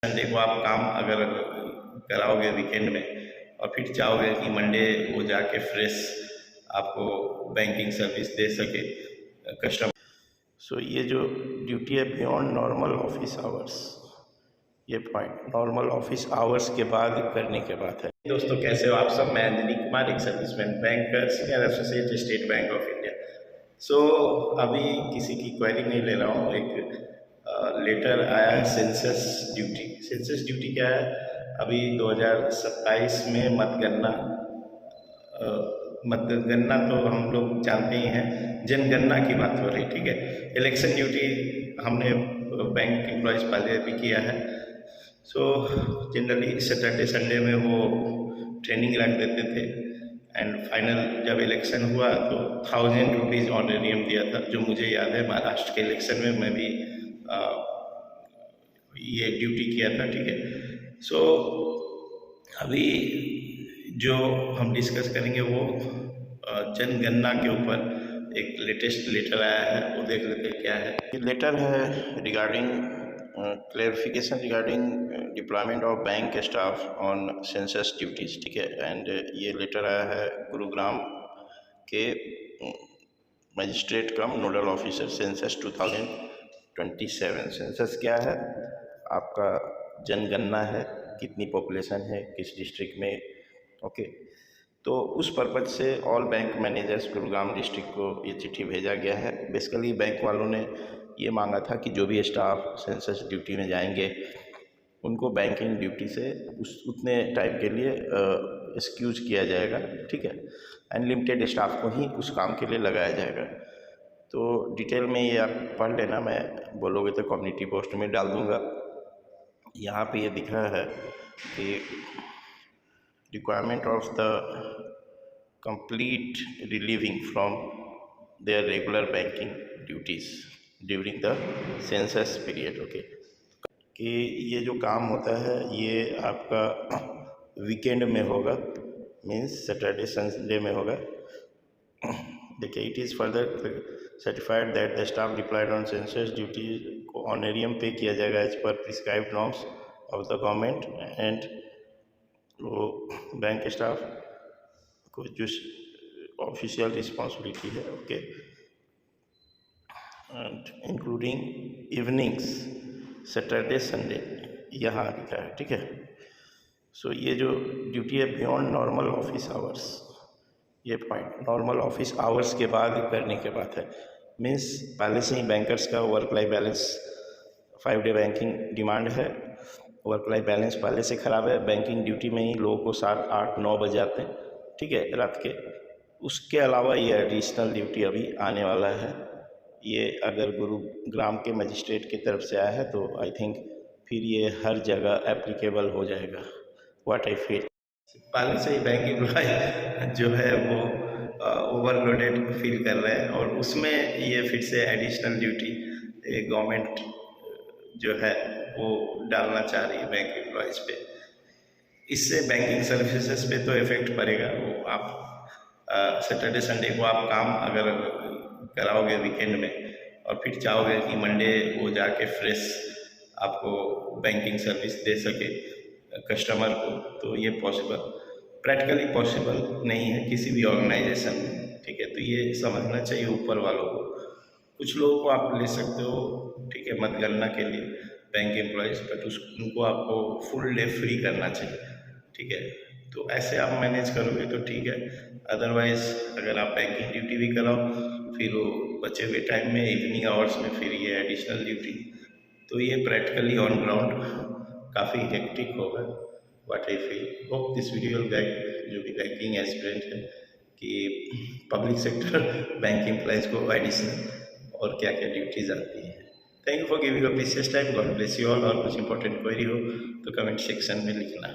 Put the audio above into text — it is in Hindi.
संडे को आप काम अगर कराओगे वीकेंड में और फिर चाहोगे कि मंडे वो जाके फ्रेश आपको बैंकिंग सर्विस दे सके कस्टमर। सो ये जो ड्यूटी है बियॉन्ड नॉर्मल ऑफिस आवर्स, ये पॉइंट नॉर्मल ऑफिस आवर्स के बाद करने के बाद है। दोस्तों कैसे हो आप सब, मैं दिलीप कुमार, एक serviceman banker, senior associate, State Bank of India. So अभी किसी की क्वेरी नहीं ले रहा हूँ, एक लेटर आया है सेंसस ड्यूटी। सेंसस ड्यूटी क्या है, अभी 2027 में मतगणना तो हम लोग जानते ही हैं, जनगणना की बात हो रही, ठीक है। इलेक्शन ड्यूटी हमने बैंक एम्प्लॉयज़ पहले भी किया है। सो जनरली सैटरडे संडे में वो ट्रेनिंग रख देते थे एंड फाइनल जब इलेक्शन हुआ तो 1000 रुपीज़ ऑनरेरियम दिया था, जो मुझे याद है महाराष्ट्र के इलेक्शन में मैं भी ये ड्यूटी किया था, ठीक है। सो अभी जो हम डिस्कस करेंगे वो जनगणना के ऊपर एक लेटेस्ट लेटर आया है, वो देख लेते हैं क्या है। ये लेटर है regarding clarification regarding deployment of bank staff on census duties, ठीक है। एंड ये लेटर आया है गुरुग्राम के मजिस्ट्रेट कम नोडल ऑफिसर सेंसस 2027। सेंसस क्या है, आपका जनगणना है, कितनी पॉपुलेशन है किस डिस्ट्रिक्ट में, ओके। तो उस पर्पज से all bank managers Gurugram district को ये चिट्ठी भेजा गया है। बेसिकली बैंक वालों ने ये मांगा था कि जो भी स्टाफ सेंसस ड्यूटी में जाएंगे उनको बैंकिंग ड्यूटी से उतने टाइम के लिए एक्सक्यूज किया जाएगा, ठीक है। अनलिमिटेड स्टाफ को ही उस काम के लिए लगाया जाएगा। तो डिटेल में ये आप पढ़ लेना, मैं बोलोगे तो कम्युनिटी पोस्ट में डाल दूँगा। यहाँ पे ये दिखा है कि requirement of the complete relieving from their regular banking duties during the census period, okay। कि ये जो काम होता है ये आपका वीकेंड में होगा, मीन्स सैटरडे संडे में होगा। देखिए, it is further certified that the staff deployed on census duty को ऑनरेरियम पे किया जाएगा as per prescribed norms of the government and वो बैंक स्टाफ को जो ऑफिशियल रिस्पॉन्सिबिलिटी है, okay, and including evenings Saturday Sunday, यहाँ लिखा है, ठीक है। सो ये जो ड्यूटी है बियॉन्ड नॉर्मल ऑफिस आवर्स, ये पॉइंट नॉर्मल ऑफिस आवर्स के बाद करने के बाद है। मीन्स पहले से ही बैंकर्स का work life balance 5 day banking demand है, वर्क लाइफ बैलेंस पहले से ख़राब है, बैंकिंग ड्यूटी में ही लोगों को 7, 8, 9 बज जाते हैं, ठीक है, रात के। उसके अलावा ये एडिशनल ड्यूटी अभी आने वाला है। ये अगर गुरुग्राम के मजिस्ट्रेट की तरफ से आया है तो आई थिंक फिर ये हर जगह एप्लीकेबल हो जाएगा, व्हाट आई फील। पहले से ही बैंक एम्प्लॉय जो है वो ओवरलोडेड फील कर रहे हैं और उसमें ये फिर से एडिशनल ड्यूटी गवर्नमेंट जो है वो डालना चाह रही है बैंक एम्प्लॉयज़ पे। इससे बैंकिंग सर्विसेज पे तो इफ़ेक्ट पड़ेगा। वो आप सैटरडे संडे को आप काम अगर कराओगे वीकेंड में और फिर चाहोगे कि मंडे वो जाके फ्रेश आपको बैंकिंग सर्विस दे सके कस्टमर को, तो ये प्रैक्टिकली पॉसिबल नहीं है किसी भी ऑर्गेनाइजेशन में, ठीक है। तो ये समझना चाहिए ऊपर वालों को। कुछ लोगों को आप ले सकते हो, ठीक है, मतगणना के लिए बैंक एम्प्लॉयज़, बट उनको आपको फुल डे फ्री करना चाहिए, ठीक है। तो ऐसे आप मैनेज करोगे तो ठीक है। अदरवाइज़ अगर आप बैंकिंग ड्यूटी भी कराओ फिर वो बचे हुए टाइम में इवनिंग आवर्स में फिर ये एडिशनल ड्यूटी, तो ये प्रैक्टिकली ऑन ग्राउंड काफ़ी हेक्टिक होगा, what I feel. Hope this video will guide जो भी बैंकिंग एस्पिरेंट है कि पब्लिक सेक्टर बैंक एम्प्लॉयज़ को एडिशनल और क्या क्या ड्यूटीज़ आती हैं। Thank you for giving a precious time, God bless you all. और कुछ इंपॉर्टेंट क्वेरी हो तो कमेंट सेक्शन में लिखना।